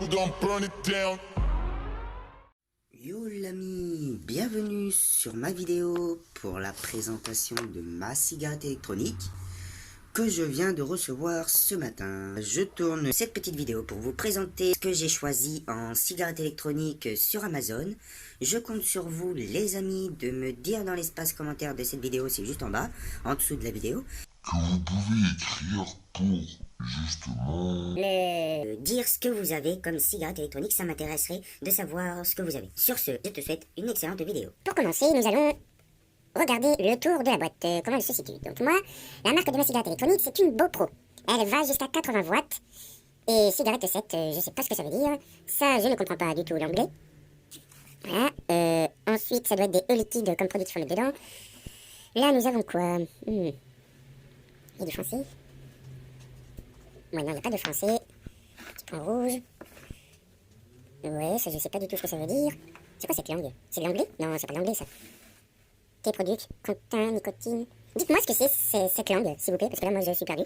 Yo l'ami, bienvenue sur ma vidéo pour la présentation de ma cigarette électronique que je viens de recevoir ce matin. Je tourne cette petite vidéo pour vous présenter ce que j'ai choisi en cigarette électronique sur Amazon. Je compte sur vous les amis de me dire dans l'espace commentaire de cette vidéo, c'est juste en bas, en dessous de la vidéo, que vous pouvez écrire pour justement dire ce que vous avez comme cigarette électronique, ça m'intéresserait de savoir ce que vous avez. Sur ce, je te souhaite une excellente vidéo. Pour commencer, nous allons regarder le tour de la boîte, comment elle se situe. Donc moi, la marque de ma cigarette électronique, c'est une BoPro. Elle va jusqu'à 80 watts. Et cigarette 7, je sais pas ce que ça veut dire. Ça, je ne comprends pas du tout l'anglais. Voilà. Ensuite, ça doit être des E liquides comme produit qu'il faut mettre dedans. Là, nous avons quoi Il y a du français. Ouais, non, il n'y a pas de français. Petit point rouge. Ouais, ça, je sais pas du tout ce que ça veut dire. C'est quoi cette langue? C'est de l'anglais? Non, c'est pas de l'anglais, ça. Tes produits, contient, nicotine. Dites-moi ce que c'est cette langue, s'il vous plaît, parce que là, moi, je suis perdu.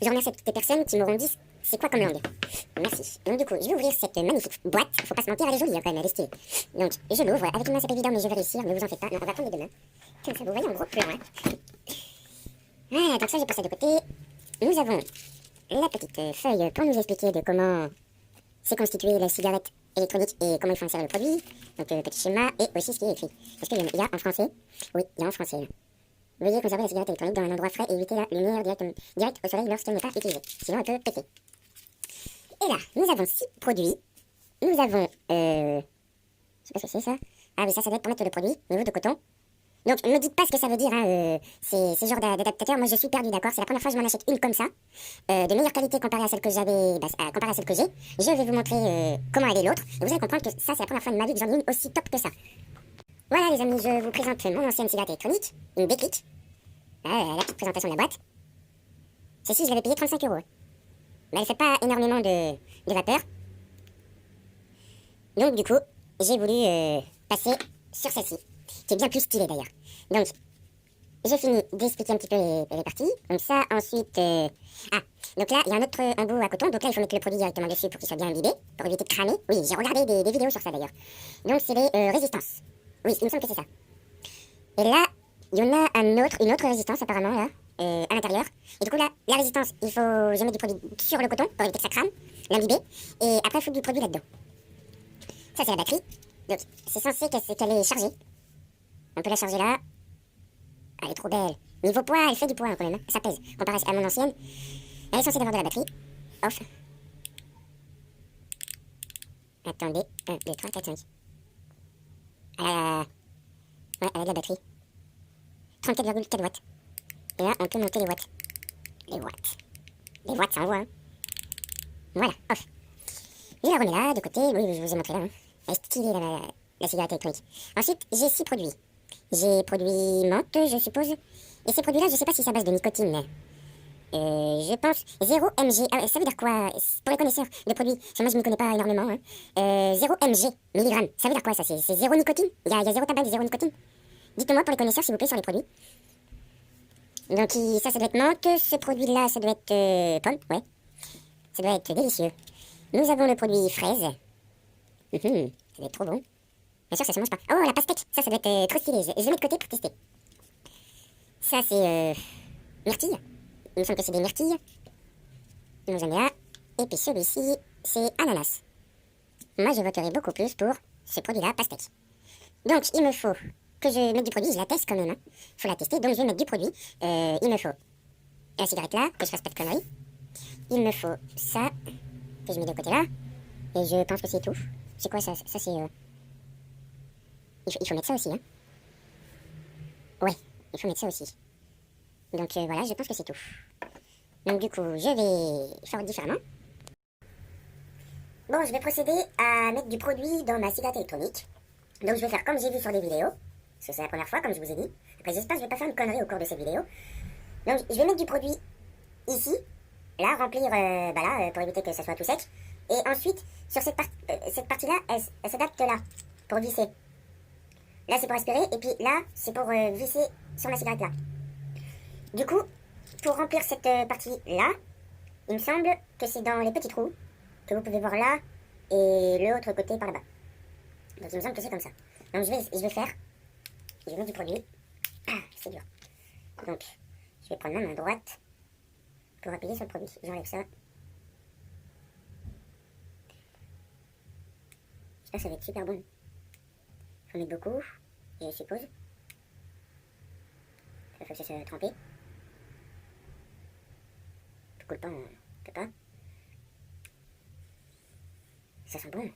Je remercie toutes les personnes qui m'auront dit c'est quoi comme langue. Merci. Donc, du coup, je vais ouvrir cette magnifique boîte. Faut pas se mentir, elle est jolie, hein, quand même, elle est stylée. Donc, je l'ouvre. Avec une main, c'est pas évident, mais je vais réussir. Ne vous en faites pas. Non, on va prendre les deux mains. Comme ça, vous voyez, en gros plan, hein. Voilà, donc ça, j'ai passé de côté. Nous avons la petite feuille pour nous expliquer de comment s'est constituée la cigarette électronique et comment il faut insérer le produit. Donc le petit schéma et aussi ce qui est écrit. Est-ce qu'il y a en français? Oui, il y a en français. Là. Veuillez conserver la cigarette électronique dans un endroit frais et éviter la lumière directe au soleil lorsqu'elle n'est pas utilisée. Sinon elle peut péter. Et là, nous avons 6 produits. Nous avons... je sais pas ce que c'est ça. Ah oui, ça doit être pour mettre le produit au niveau de coton. Donc, ne me dites pas ce que ça veut dire, hein, ces genres d'adaptateurs. Moi, je suis perdu, d'accord? C'est la première fois que je m'en achète une comme ça. De meilleure qualité comparée à celle que j'avais, comparée à celle que j'ai. Je vais vous montrer comment elle est l'autre. Et vous allez comprendre que ça, c'est la première fois de ma vie que j'en ai une aussi top que ça. Voilà, les amis, je vous présente mon ancienne cigarette électronique, une Déclic. La petite présentation de la boîte. Celle-ci, je l'avais payée 35 €. Mais elle fait pas énormément de vapeur. Donc, du coup, j'ai voulu passer sur celle-ci. Qui est bien plus stylé d'ailleurs. Donc, j'ai fini d'expliquer un petit peu les parties. Donc ça, ensuite... donc là, il y a un autre embout à coton. Donc là, il faut mettre le produit directement dessus pour qu'il soit bien imbibé, pour éviter de cramer. Oui, j'ai regardé des vidéos sur ça d'ailleurs. Donc c'est les résistances. Oui, il me semble que c'est ça. Et là, il y en a une autre résistance apparemment, là, à l'intérieur. Et du coup là, la résistance, je mets du produit sur le coton pour éviter que ça crame, l'imbiber. Et après, il faut du produit là-dedans. Ça, c'est la batterie. Donc, c'est censé qu'elle est chargée. On peut la charger là. Elle est trop belle. Niveau poids, elle fait du poids hein, quand même. Hein. Ça pèse. Comparé à mon ancienne. Elle est censée avoir de la batterie. Off. Attendez. 1, 2, 3, 4, 5. Elle a... Ouais, elle a de la batterie. 34,4 watts. Et là, on peut monter les watts. Les watts. Les watts, ça envoie. Hein. Voilà. Off. Je la remets là, de côté. Oui, je vous ai montré là. Hein. Elle est stylée, la cigarette électronique. Ensuite, j'ai 6 produits. J'ai produit menthe, je suppose. Et ces produits-là, je ne sais pas si c'est à base de nicotine. Je pense 0 mg. Ah, ça veut dire quoi? Pour les connaisseurs de produits, parce que moi je ne m'y connais pas énormément. Hein. 0 mg, milligrammes. Ça veut dire quoi ça? C'est 0 nicotine? Il y a 0 tabac et 0 nicotine? Dites-moi pour les connaisseurs s'il vous plaît sur les produits. Donc ça doit être menthe. Ce produit-là, ça doit être pomme, ouais. Ça doit être délicieux. Nous avons le produit fraise. Ça doit être trop bon. Bien sûr, ça se mange pas. Oh, la pastèque. Ça doit être trop stylé. Je mets de côté pour tester. Ça, c'est myrtille. Il me semble que c'est des myrtilles. Donc, j'en ai là. Et puis celui-ci, c'est ananas. Moi, je voterai beaucoup plus pour ce produit-là, pastèque. Donc, il me faut que je mette du produit. Je la teste quand même. Il faut la tester. Donc, je vais mettre du produit. Il me faut la cigarette là, que je fasse pas de conneries. Il me faut ça, que je mets de côté là. Et je pense que c'est tout. C'est quoi ça? Ça, c'est... Il faut mettre ça aussi, hein. Ouais, il faut mettre ça aussi. Donc voilà, je pense que c'est tout. Donc du coup, je vais faire différemment. Bon, je vais procéder à mettre du produit dans ma cigarette électronique. Donc je vais faire comme j'ai vu sur des vidéos. Parce que c'est la première fois, comme je vous ai dit. Après, j'espère que je vais pas faire une connerie au cours de cette vidéo. Donc je vais mettre du produit ici. Là, remplir, là, pour éviter que ça soit tout sec. Et ensuite, sur cette partie-là, elle s'adapte là, pour visser. Là, c'est pour aspirer, et puis là, c'est pour visser sur ma cigarette là. Du coup, pour remplir cette partie-là, Il me semble que c'est dans les petits trous que vous pouvez voir là et l'autre côté par là-bas. Donc il me semble que c'est comme ça. Donc je vais faire, je vais mettre du produit. Ah, c'est dur. Donc je vais prendre ma main droite pour appuyer sur le produit. J'enlève ça. J'espère que ça va être super bon. Faut mettre beaucoup, je suppose. Il faut que ça soit trempé. Pourquoi le pain, on peut pas. Ça sent bon.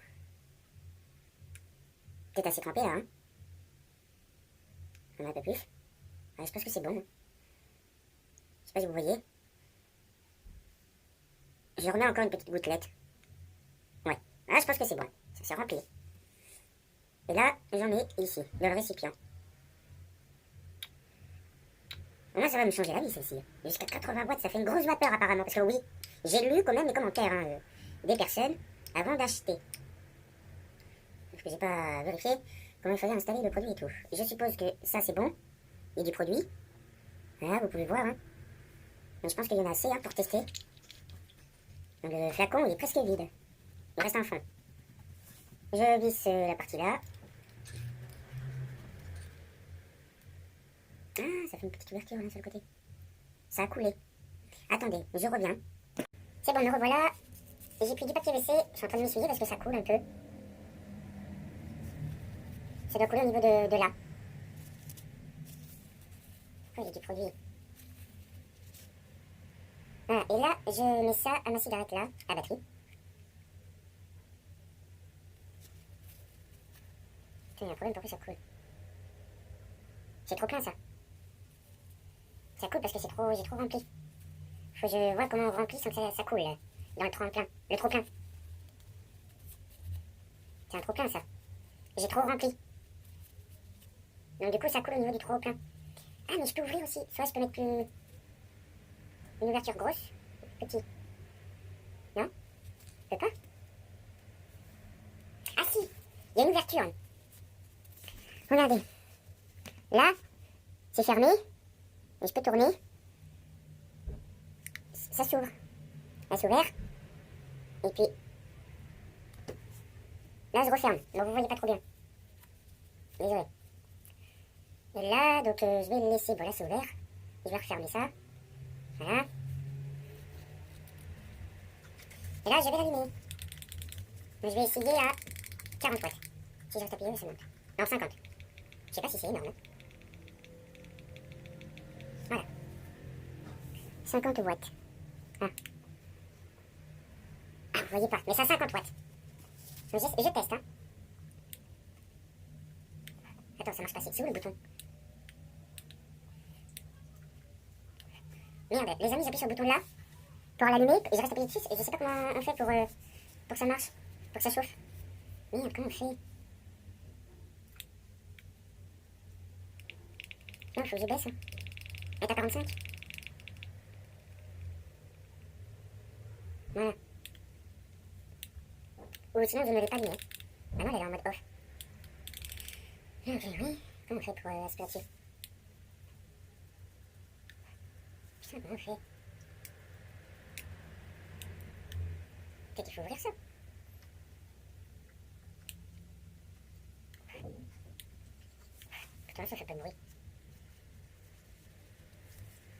Peut-être assez trempé là, hein. On a un peu plus. Ouais, je pense que c'est bon. Je sais pas si vous voyez. Je remets encore une petite gouttelette. Ouais. Ah, je pense que c'est bon. Ça s'est rempli. Et là, j'en ai ici, dans le récipient. Là, ça va me changer la vie, celle-ci. Jusqu'à 80 watts, ça fait une grosse vapeur apparemment. Parce que oui, j'ai lu quand même les commentaires hein, des personnes avant d'acheter. Parce que j'ai pas vérifié comment il fallait installer le produit et tout. Je suppose que ça, c'est bon. Il y a du produit. Voilà, vous pouvez voir. Hein. Donc, je pense qu'il y en a assez hein, pour tester. Donc, le flacon, il est presque vide. Il reste un fond. Je visse la partie là. Ah, ça fait une petite ouverture là sur le côté. Ça a coulé. Attendez, je reviens. C'est bon, me revoilà. J'ai pris du papier WC. Je suis en train de m'essuyer parce que ça coule un peu. Ça doit couler au niveau de là. Oh, j'ai du produit. Voilà, et là, je mets ça à ma cigarette là, à batterie. Putain, il y a un problème, pourquoi ça coule? C'est trop plein ça. Ça coule parce que j'ai trop rempli. Faut que je vois comment on remplit sans que ça coule dans le trop plein. Le trop plein. C'est un trop plein ça. J'ai trop rempli. Donc du coup ça coule au niveau du trop plein. Ah mais je peux ouvrir aussi. Soit je peux mettre plus... une ouverture grosse. Petit. Non? Je peux pas? Ah si! Il y a une ouverture. Regardez. Là, c'est fermé. Et je peux tourner. Ça s'ouvre. Ça s'ouvre. Et puis... là, je referme. Donc, vous voyez pas trop bien. Désolé. Et là, donc, je vais le laisser. Bon, là, c'est ouvert. Je vais refermer ça. Voilà. Et là, je vais l'allumer. Donc, je vais essayer à 40 watts. Si je reste appuyé, ça monte. Non, 50. Je sais pas si c'est énorme. Voilà. 50 watts. Ah. Ah, vous voyez pas. Mais ça, 50 watts. Donc, je teste, hein. Attends, ça marche pas. C'est où le bouton? Merde, les amis, j'appuie sur le bouton là pour l'allumer et je reste appuyé dessus et je sais pas comment on fait pour que ça marche, pour que ça chauffe. Merde, comment on fait? Non, faut que je baisse. Hein. Mettre à 45. Voilà. Ou sinon, je ne l'avais pas allumé. Ah non, elle est en mode off. Ok, oui. Comment on fait pour aspirer dessus? Putain, comment on fait? Peut-être qu'il faut ouvrir ça. Putain, ça fait pas de bruit.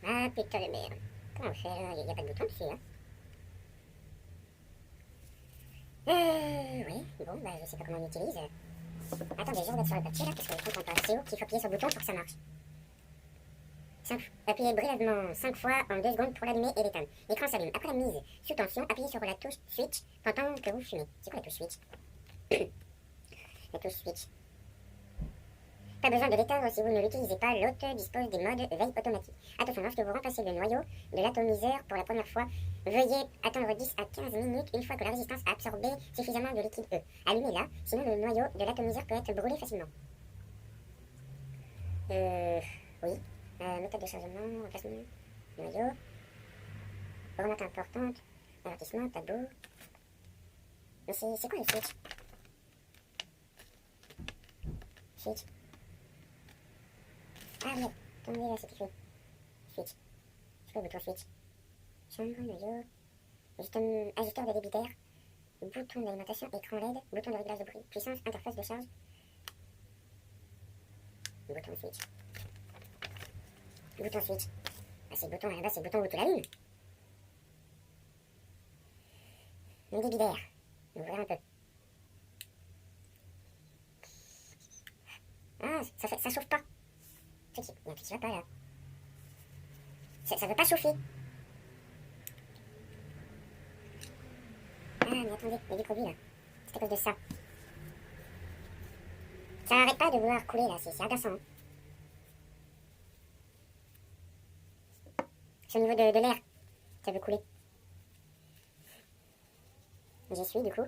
Ah putain de merde. Comment on fait là? Il n'y a pas de bouton dessus, hein? Oui. Bon, bah je sais pas comment on utilise. Attendez, je regarde sur le papier là, parce que je comprends pas. C'est où qu'il faut appuyer sur le bouton pour que ça marche? Appuyez brièvement 5 fois en 2 secondes pour l'allumer et l'éteindre. L'écran s'allume. Après la mise sous tension, appuyez sur la touche switch pendant que vous fumez. C'est quoi la touche switch? La touche switch. Pas besoin de l'éteindre si vous ne l'utilisez pas. L'hôte dispose des modes veille automatique. Attention, lorsque vous remplacez le noyau de l'atomiseur pour la première fois, veuillez attendre 10 à 15 minutes une fois que la résistance a absorbé suffisamment de liquide E. Allumez-la, sinon le noyau de l'atomiseur peut être brûlé facilement. Oui. Méthode de chargement, remplacement, noyau. Remarque importante, avertissement, tableau. Mais c'est quoi le switch? Switch. Ah oui, attendez là, c'est écrit. Switch. C'est quoi le bouton switch? Chambre, noyau. Ajusteur de débit d'air, bouton d'alimentation, écran LED, bouton de réglage de bruit, puissance, interface de charge, bouton switch. Bouton switch. Ah, c'est le bouton, là-bas, c'est le bouton où tu l'allumes. Le débit d'air. On verra un peu. Ah, ça chauffe pas. Il y a un truc qui va pas là. Ça veut pas chauffer. Ah, mais attendez, il y a du produit là. C'est à cause de ça. Ça arrête pas de vouloir couler là, c'est agaçant. Hein. C'est au niveau de l'air. Ça veut couler. J'essuie du coup.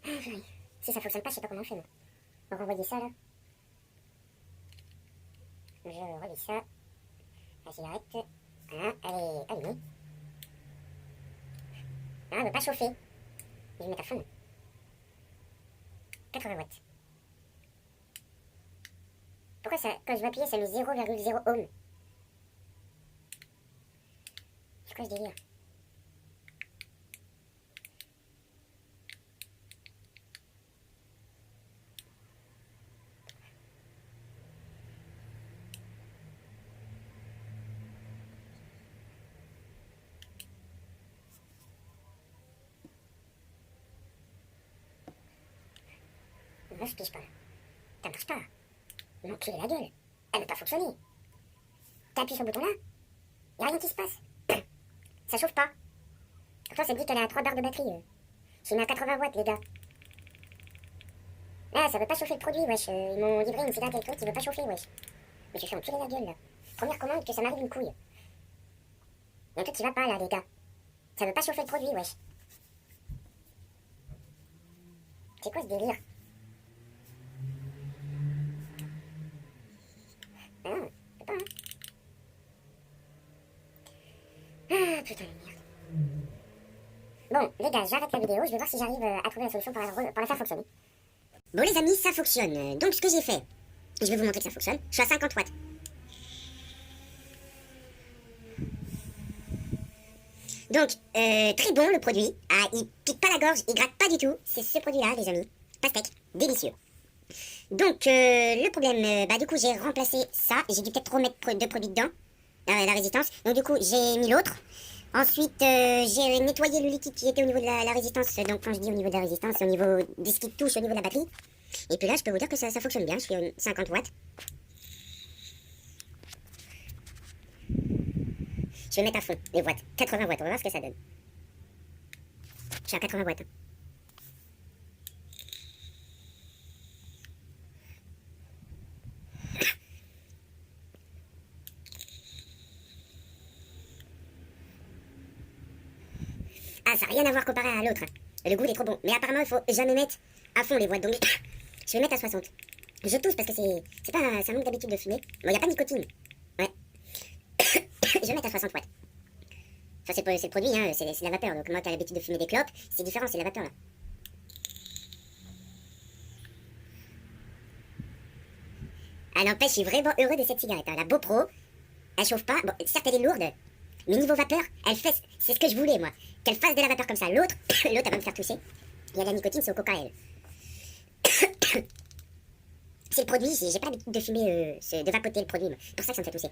Ah, purée. Si ça fonctionne pas, je sais pas comment on fait moi. On va renvoyer ça là. Je relis ça. La cigarette. Ah, elle est allumée. Ah, elle ne veut pas chauffer. Je vais mettre à fond. 80 watts. Pourquoi ça, quand je vais appuyer, ça met 0,0 ohm? C'est quoi ce délire? Moi, je pige pas. Ça marche pas. Ils m'ont tué la gueule. Elle ne veut pas fonctionner. T'appuies sur le bouton là, y a rien qui se passe. Ça chauffe pas. Pourtant, ça me dit qu'elle a 3 barres de batterie. J'ai mis à 80 watts, les gars. Ah, ça veut pas chauffer le produit, wesh. Ils m'ont livré une cigarette électronique qui veut pas chauffer, wesh. Mais je suis fait enculer la gueule, là. Première commande que ça m'arrive une couille. Y'a un truc qui va pas, là, les gars. Ça veut pas chauffer le produit, wesh. C'est quoi ce délire? Ah non, je peux pas, hein. Ah, putain de merde. Bon, les gars, j'arrête la vidéo. Je vais voir si j'arrive à trouver la solution pour la faire fonctionner. Bon, les amis, ça fonctionne. Donc, ce que j'ai fait, je vais vous montrer que ça fonctionne. Je suis à 50 watts. Donc, très bon le produit. Ah, il pique pas la gorge, il gratte pas du tout. C'est ce produit-là, les amis. Pastèque, délicieux. Donc, le problème, du coup, j'ai remplacé ça. J'ai dû peut-être trop mettre de produit dedans, la résistance. Donc, du coup, j'ai mis l'autre. Ensuite, j'ai nettoyé le liquide qui était au niveau de la résistance. Donc, quand je dis au niveau de la résistance, c'est au niveau de ce qui touche au niveau de la batterie. Et puis là, je peux vous dire que ça fonctionne bien. Je suis à 50 watts. Je vais mettre à fond les watts. 80 watts, on va voir ce que ça donne. Je suis à 80 watts. Ah, ça n'a rien à voir comparé à l'autre. Le goût est trop bon. Mais apparemment, il faut jamais mettre à fond les watts. Donc, je vais mettre à 60. Je tousse parce que c'est pas ça manque d'habitude de fumer. Bon, il n'y a pas de nicotine. Ouais. Je vais mettre à 60 watts. Ça, c'est le produit, hein, c'est la vapeur. Donc, moi qui ai l'habitude de fumer des clopes, c'est différent, c'est la vapeur là. Ah, n'empêche, je suis vraiment heureux de cette cigarette. Hein. La BoPro, elle chauffe pas. Bon, certes, elle est lourde. Mais niveau vapeur, elle fait. C'est ce que je voulais, moi. Qu'elle fasse de la vapeur comme ça. L'autre, elle va me faire tousser. Il y a de la nicotine, c'est au coca, elle. C'est le produit, j'ai pas l'habitude de fumer, de vapoter le produit. C'est pour ça que ça me fait tousser.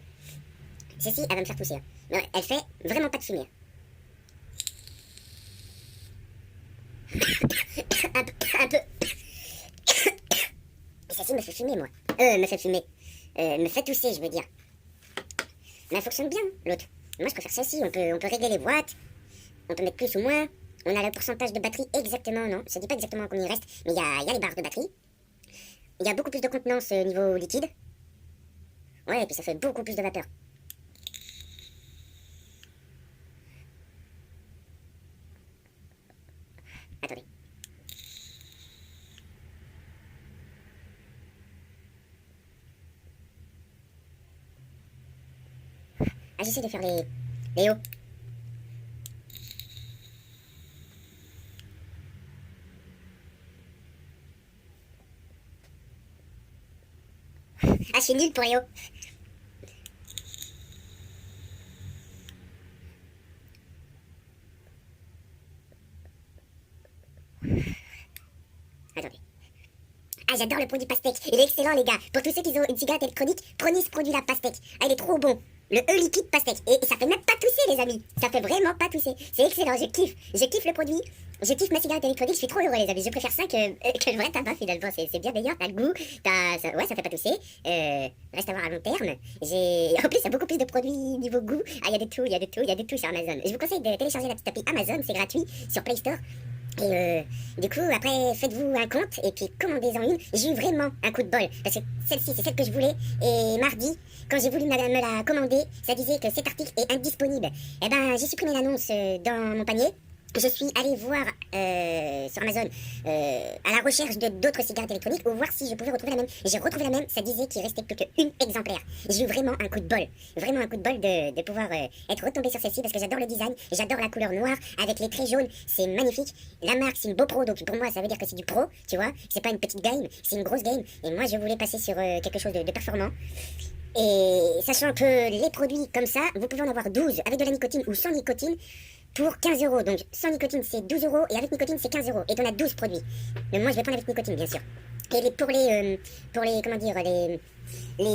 Celle-ci, elle va me faire tousser. Hein. Mais elle fait vraiment pas de fumée. un peu. Celle-ci me fait fumer, moi. Me fait fumer. Me fait tousser, je veux dire. Mais elle fonctionne bien, l'autre. Moi, je préfère celle-ci. On peut régler les watts. On peut mettre plus ou moins. On a le pourcentage de batterie exactement, non. Ça dit pas exactement combien il reste. Mais il y a les barres de batterie. Il y a beaucoup plus de contenance niveau liquide. Ouais, et puis ça fait beaucoup plus de vapeur. Attendez. Ah, j'essaie de faire les hauts. Ah, je suis nul pour les hauts. j'adore le produit pastèque. Il est excellent, les gars. Pour tous ceux qui ont une cigarette électronique, prenez ce produit-là, pastèque. Ah, il est trop bon. Le E-liquide pastèque. Et ça fait même pas tousser, les amis. Ça fait vraiment pas tousser. C'est excellent, je kiffe. Je kiffe le produit. Je kiffe ma cigarette électronique. Je suis trop heureux, les amis. Je préfère ça que le vrai tabac, finalement. C'est bien meilleur. T'as le goût. Ouais, ça fait pas tousser. Reste à voir à long terme. En plus, il y a beaucoup plus de produits niveau goût. Ah, il y a de tout, il y a de tout, il y a de tout sur Amazon. Je vous conseille de télécharger la petite appli Amazon. C'est gratuit sur Play Store. Et du coup, après, faites-vous un compte et puis commandez-en une. J'ai eu vraiment un coup de bol. Parce que celle-ci, c'est celle que je voulais. Et mardi, quand j'ai voulu me la commander, ça disait que cet article est indisponible. Eh ben, j'ai supprimé l'annonce dans mon panier. Je suis allé voir sur Amazon à la recherche de d'autres cigarettes électroniques ou voir si je pouvais retrouver la même. J'ai retrouvé la même, ça disait qu'il restait plus qu'une exemplaire. J'ai eu vraiment un coup de bol. Vraiment un coup de bol de pouvoir être retombé sur celle-ci parce que j'adore le design, j'adore la couleur noire avec les traits jaunes, c'est magnifique. La marque, c'est une BoPro, donc pour moi, ça veut dire que c'est du pro, tu vois. C'est pas une petite game, c'est une grosse game. Et moi, je voulais passer sur quelque chose de performant. Et sachant que les produits comme ça, vous pouvez en avoir 12 avec de la nicotine ou sans nicotine pour 15 €. Donc sans nicotine c'est 12 € et avec nicotine c'est 15 €. Et t'en as 12 produits. Mais moi je vais prendre avec nicotine bien sûr. Et pour les comment dire, oui,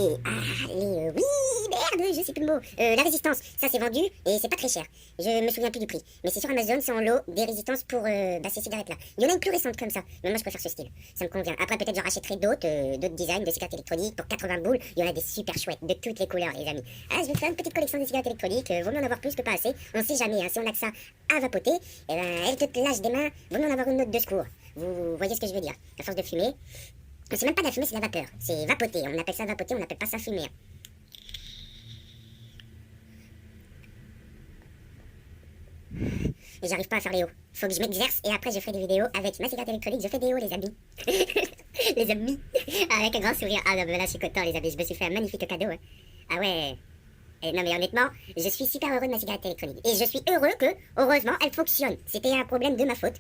merde, je sais plus le mot. La résistance, ça c'est vendu et c'est pas très cher. Je me souviens plus du prix. Mais c'est sur Amazon, c'est en lot des résistances pour ces cigarettes-là. Il y en a une plus récente comme ça. Mais moi je préfère ce style. Ça me convient. Après peut-être j'en rachèterai d'autres designs de cigarettes électroniques pour 80 boules. Il y en a des super chouettes de toutes les couleurs, les amis. Ah, je vais faire une petite collection de cigarettes électroniques. Vaut mieux en avoir plus que pas assez. On sait jamais. Hein. Si on a que ça à vapoter, eh ben, elle te lâche des mains. Vaut mieux en avoir une note de secours. Vous voyez ce que je veux dire. À force de fumer. C'est même pas de la fumée, c'est de la vapeur. C'est vapoter. On appelle ça vapoter, on n'appelle pas ça fumer. Et j'arrive pas à faire les hauts. Faut que je m'exerce et après je ferai des vidéos avec ma cigarette électronique. Je fais des hauts, les amis. Les amis. Avec un grand sourire. Ah non, mais là je suis content, les amis. Je me suis fait un magnifique cadeau. Hein. Ah ouais. Et non mais honnêtement, je suis super heureux de ma cigarette électronique. Et je suis heureux que, heureusement, elle fonctionne. C'était un problème de ma faute.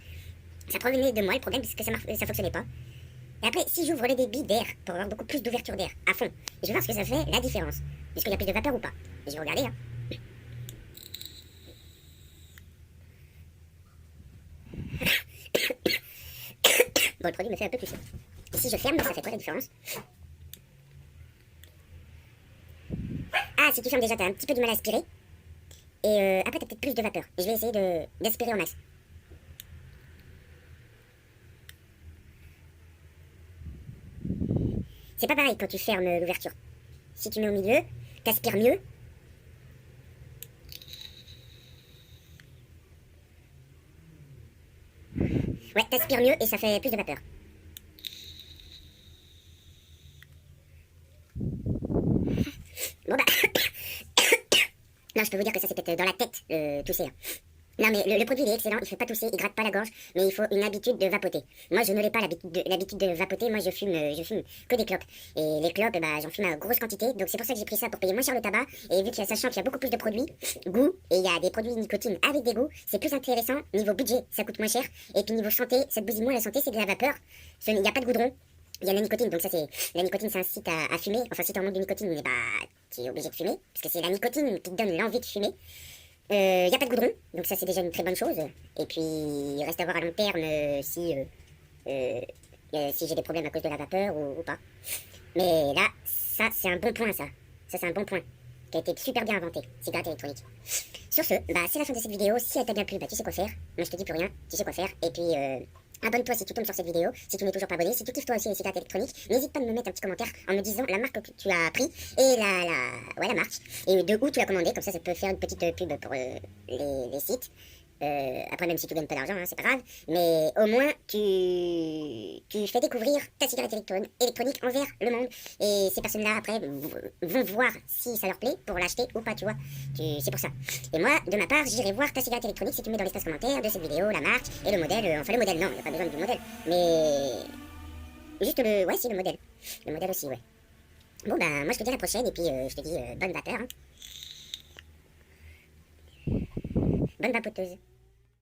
Ça provenait de moi le problème parce que ça fonctionnait pas. Et après, si j'ouvre le débit d'air, pour avoir beaucoup plus d'ouverture d'air, à fond, je vais voir ce que ça fait, la différence. Est-ce qu'il y a plus de vapeur ou pas? Et je vais regarder, hein. Bon, le produit me fait un peu tousser. Et si je ferme, ça fait quoi la différence? Ah, si tu fermes déjà, t'as un petit peu du mal à aspirer. Et après, t'as peut-être plus de vapeur. Je vais essayer d'aspirer en masse. C'est pas pareil quand tu fermes l'ouverture. Si tu mets au milieu, t'aspires mieux. Ouais, t'aspires mieux et ça fait plus de vapeur. Bon bah... Non, je peux vous dire que ça c'est peut-être dans la tête, tousser. Hein. Non mais le produit il est excellent, il fait pas tousser, il gratte pas la gorge, mais il faut une habitude de vapoter. Moi je ne l'ai pas l'habitude de vapoter, moi je fume que des clopes. Et les clopes, bah j'en fume à grosse quantité, donc c'est pour ça que j'ai pris ça pour payer moins cher le tabac. Et vu que sachant qu'il y a beaucoup plus de produits, goût, et il y a des produits nicotine avec des goûts, c'est plus intéressant, niveau budget ça coûte moins cher, et puis niveau santé, ça te bousille moins la santé, c'est de la vapeur, il n'y a pas de goudron. Il y a la nicotine, donc ça c'est... La nicotine c'est incite à fumer, enfin si t'es en manque de nicotine, bah tu es obligé de fumer, parce que c'est la nicotine qui te donne l'envie de fumer. Il n'y a pas de goudron, donc ça c'est déjà une très bonne chose. Et puis il reste à voir à long terme si j'ai des problèmes à cause de la vapeur ou pas. Mais là, ça c'est un bon point ça. Ça c'est un bon point qui a été super bien inventé, cigarette électronique. Sur ce, bah c'est la fin de cette vidéo. Si elle t'a bien plu, bah tu sais quoi faire. Moi je te dis plus rien, tu sais quoi faire. Et puis abonne-toi si tu tombes sur cette vidéo, si tu n'es toujours pas abonné, si tu kiffes toi aussi les cigarettes électroniques, n'hésite pas à me mettre un petit commentaire en me disant la marque que tu as pris et la marque et de où tu l'as commandé, comme ça peut faire une petite pub pour les sites. Après même si tu gagnes pas d'argent, hein, c'est pas grave, mais au moins tu fais découvrir ta cigarette électronique envers le monde et ces personnes-là après vont voir si ça leur plaît pour l'acheter ou pas, tu vois. C'est pour ça. Et moi, de ma part, j'irai voir ta cigarette électronique si tu mets dans l'espace commentaire de cette vidéo, la marque et le modèle. Enfin le modèle, non, il n'y a pas besoin du modèle, mais juste ouais, si le modèle. Le modèle aussi, ouais. Bon bah moi je te dis à la prochaine et puis je te dis bonne vapeur. Hein. Bonne vapoteuse.